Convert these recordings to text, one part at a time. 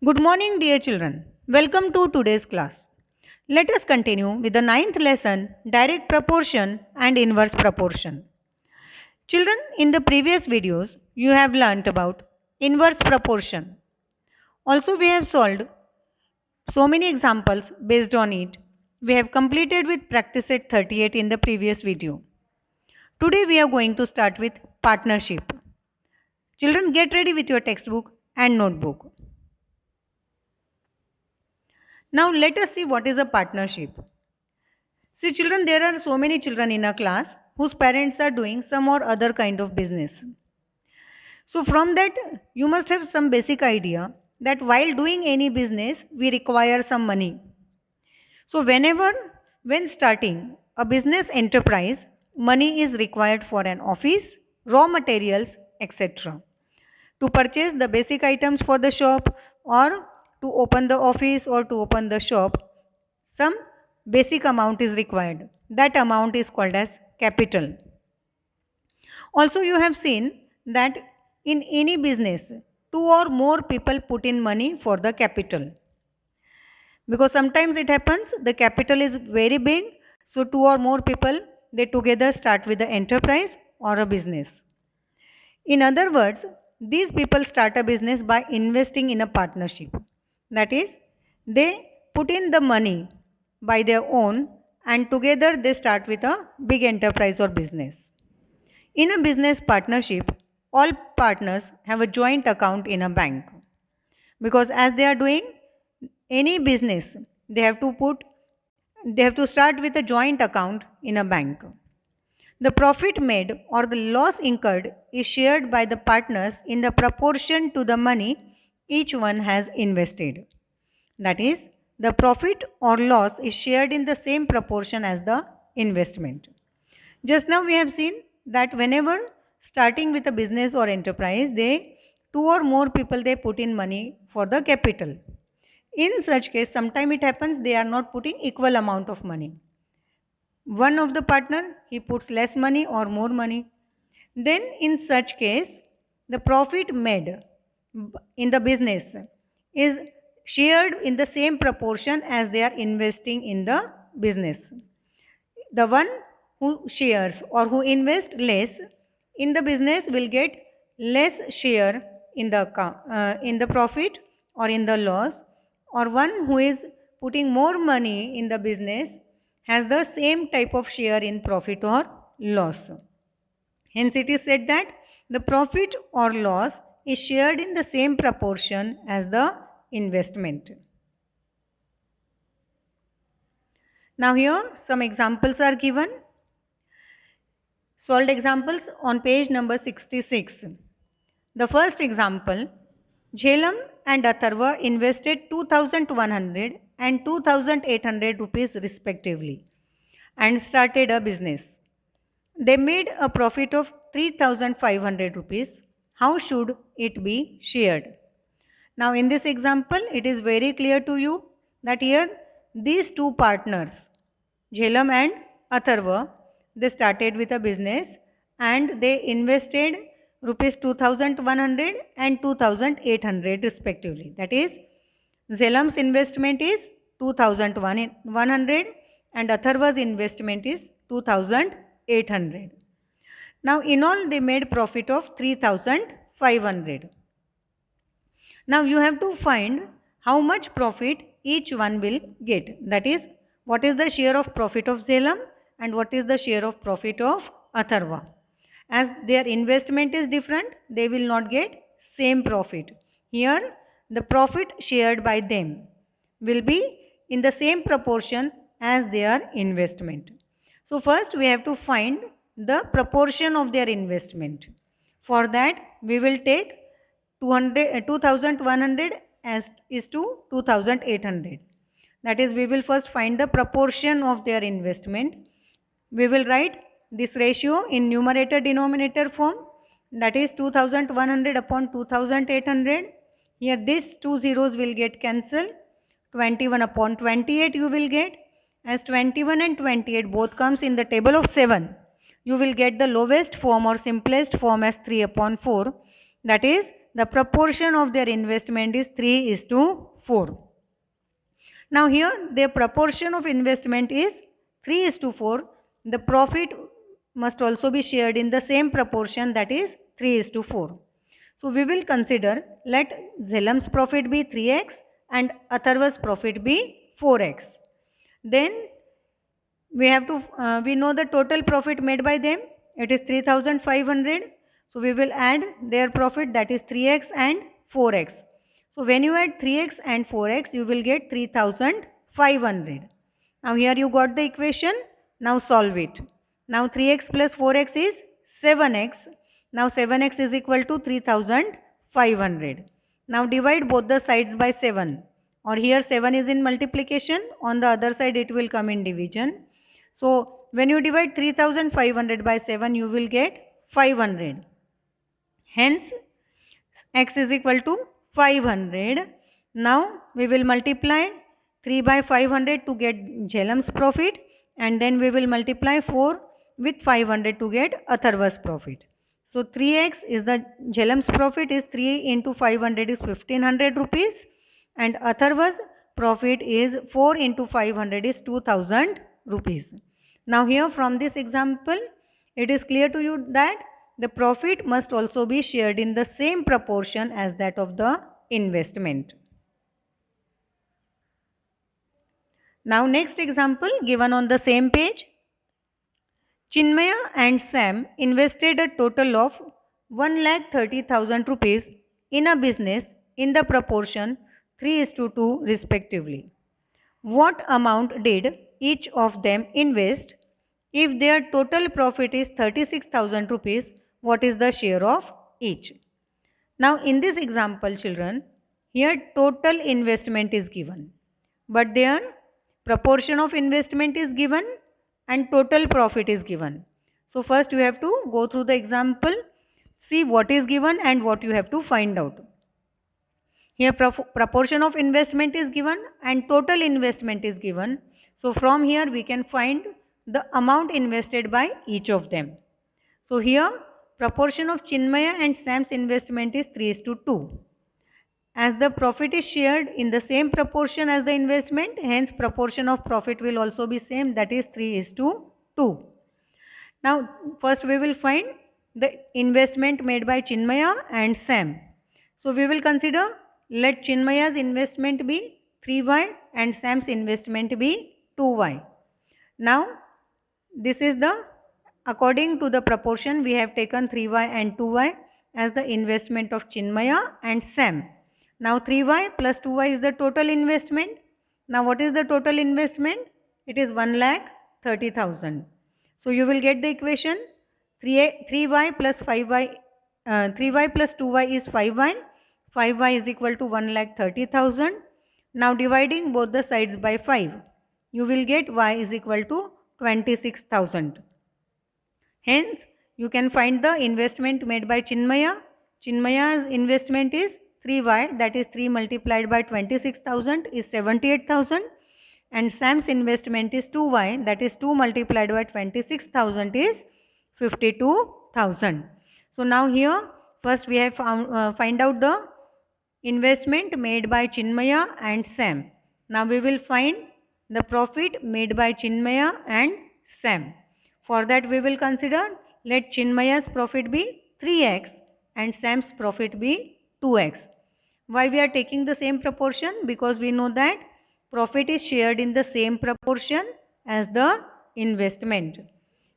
Good morning, dear children. Welcome to today's class. Let us continue with the ninth lesson, direct proportion and inverse proportion. Children, in the previous videos, you have learnt about inverse proportion. Also, we have solved so many examples based on it. We have completed with practice set 38 in the previous video. Today, we are going to start with partnership. Children, get ready with your textbook and notebook. Now, let us see what is a partnership. See children, there are so many children in a class whose parents are doing some or other kind of business. So from that, you must have some basic idea that while doing any business, we require some money. So when starting a business enterprise, money is required for an office, raw materials, etc. To purchase the basic items for the shop or to open the office or to open the shop, some basic amount is required. That amount is called as capital. Also, you have seen that in any business, two or more people put in money for the capital. Because sometimes it happens the capital is very big, so two or more people they together start with the enterprise or a business. In other words, these people start a business by investing in a partnership. That is, they put in the money by their own and together they start with a big enterprise or business. In a business partnership, all partners have a joint account in a bank because as they are doing any business, they have to start with a joint account in a bank. The profit made or the loss incurred is shared by the partners in the proportion to the money each one has invested. That is, the profit or loss is shared in the same proportion as the investment. Just now we have seen that whenever starting with a business or enterprise, two or more people they put in money for the capital. In such case, sometimes it happens they are not putting equal amount of money. One of the partner he puts less money or more money. Then in such case, the profit made in the business is shared in the same proportion as they are investing in the business. The one who shares or who invests less in the business will get less share in the profit or in the loss, or one who is putting more money in the business has the same type of share in profit or loss. Hence it is said that the profit or loss is shared in the same proportion as the investment. Now here some examples are given. Solved examples on page number 66. The first example, Jhelum and Atharva invested 2100 and 2800 rupees respectively and started a business. They made a profit of 3500 rupees. How should it be shared? Now in this example, it is very clear to you that here these two partners, Jhelum and Atharva, they started with a business and they invested rupees 2100 and 2800 respectively. That is, Jhelum's investment is 2100 and Atharva's investment is 2800. Now in all they made profit of 3500. Now you have to find how much profit each one will get. That is, what is the share of profit of Jhelum and what is the share of profit of Atharva. As their investment is different, they will not get same profit. Here, the profit shared by them will be in the same proportion as their investment. So first we have to find the proportion of their investment. For that, we will take 2100 as is to 2800. That is, we will first find the proportion of their investment. We will write this ratio in numerator denominator form, that is 2100 upon 2800. Here these two zeros will get cancelled. 21 upon 28 you will get. As 21 and 28 both comes in the table of 7, you will get the lowest form or simplest form as 3 upon 4. That is, the proportion of their investment is 3:4. Now here their proportion of investment is 3:4. The profit must also be shared in the same proportion, that is 3:4. So we will consider, let Xelem's profit be 3x and Atharva's profit be 4x. Then we have to we know the total profit made by them, it is 3,500. So we will add their profit, that is 3x and 4x. So when you add 3x and 4x, you will get 3,500. Now here you got the equation. Now solve it. Now 3x plus 4x is 7x. Now 7x is equal to 3,500. Now divide both the sides by 7. Or here 7 is in multiplication. On the other side it will come in division. So when you divide 3,500 by 7, you will get 500. Hence x is equal to 500. Now we will multiply 3 by 500 to get Xelem's profit, and then we will multiply 4 with 500 to get Atharva's profit. So 3x is the Xelem's profit is 3 into 500 is 1500 rupees, and Atharva's profit is 4 into 500 is 2000 rupees. Now here from this example, it is clear to you that the profit must also be shared in the same proportion as that of the investment. Now next example given on the same page. Chinmaya and Sam invested a total of 1,30,000 rupees in a business in the proportion 3:2 respectively. What amount did each of them invest? If their total profit is 36,000 rupees, what is the share of each? Now in this example, children, here total investment is given, but their proportion of investment is given and total profit is given. So first you have to go through the example, see what is given and what you have to find out. Here proportion of investment is given and total investment is given. So from here we can find the amount invested by each of them. So here proportion of Chinmaya and Sam's investment is 3:2. As the profit is shared in the same proportion as the investment, hence proportion of profit will also be same, that is 3:2. Now first we will find the investment made by Chinmaya and Sam. So we will consider, let Chinmaya's investment be 3y and Sam's investment be 2y. Now this is the, according to the proportion we have taken 3y and 2y as the investment of Chinmaya and Sam. Now 3y plus 2y is the total investment. Now what is the total investment? It is 1,30,000. So you will get the equation 3y plus 5y, 3y plus 2y is 5y. 5y is equal to 1,30,000. Now dividing both the sides by 5, you will get y is equal to 26,000. Hence you can find the investment made by Chinmaya. Chinmaya's investment is 3y, that is 3 multiplied by 26,000 is 78,000, and Sam's investment is 2y, that is 2 multiplied by 26,000 is 52,000. So now here first we have find out the investment made by Chinmaya and Sam. Now we will find the profit made by Chinmaya and Sam. For that we will consider, let Chinmaya's profit be 3x and Sam's profit be 2x. Why we are taking the same proportion? Because we know that profit is shared in the same proportion as the investment.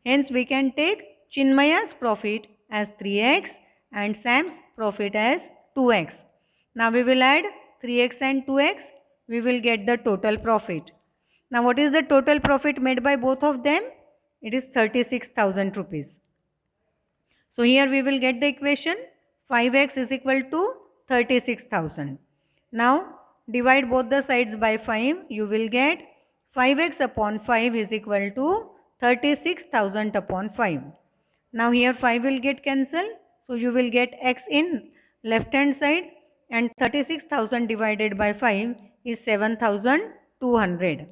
Hence we can take Chinmaya's profit as 3x and Sam's profit as 2x. Now we will add 3x and 2x, we will get the total profit. Now what is the total profit made by both of them? It is 36,000 rupees. So here we will get the equation 5x is equal to 36,000. Now divide both the sides by 5, you will get 5x upon 5 is equal to 36,000 upon 5. Now here 5 will get cancelled, so you will get x in left hand side, and 36,000 divided by 5 is 7,200.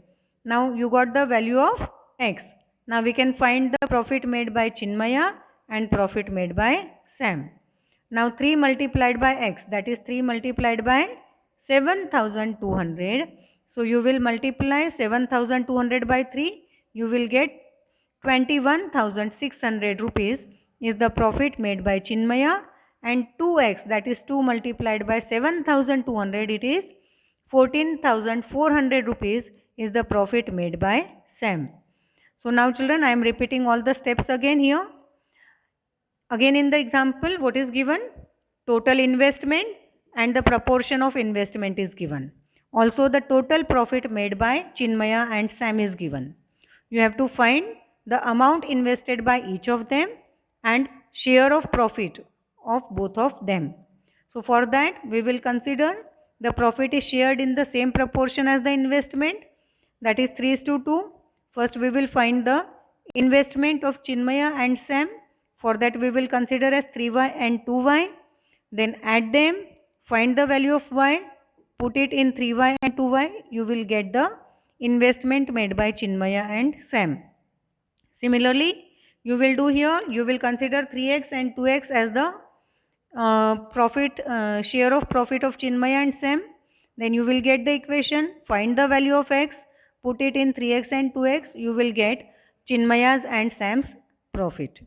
Now you got the value of x. Now we can find the profit made by Chinmaya and profit made by Sam. Now 3 multiplied by x, that is 3 multiplied by 7200. So you will multiply 7200 by 3, you will get 21,600 rupees is the profit made by Chinmaya, and 2x, that is 2 multiplied by 7200, it is 14,400 rupees is the profit made by Sam. So now children, I am repeating all the steps again here. Again in the example, what is given? Total investment and the proportion of investment is given. Also the total profit made by Chinmaya and Sam is given. You have to find the amount invested by each of them and share of profit of both of them. So for that we will consider the profit is shared in the same proportion as the investment, that is 3:2. First we will find the investment of Chinmaya and Sam. For that we will consider as 3y and 2y. Then add them, find the value of y, put it in 3y and 2y, you will get the investment made by Chinmaya and Sam. Similarly, you will do here, you will consider 3x and 2x as the share of profit of Chinmaya and Sam. Then you will get the equation, find the value of x, put it in 3x and 2x, you will get Chinmaya's and Sam's profit.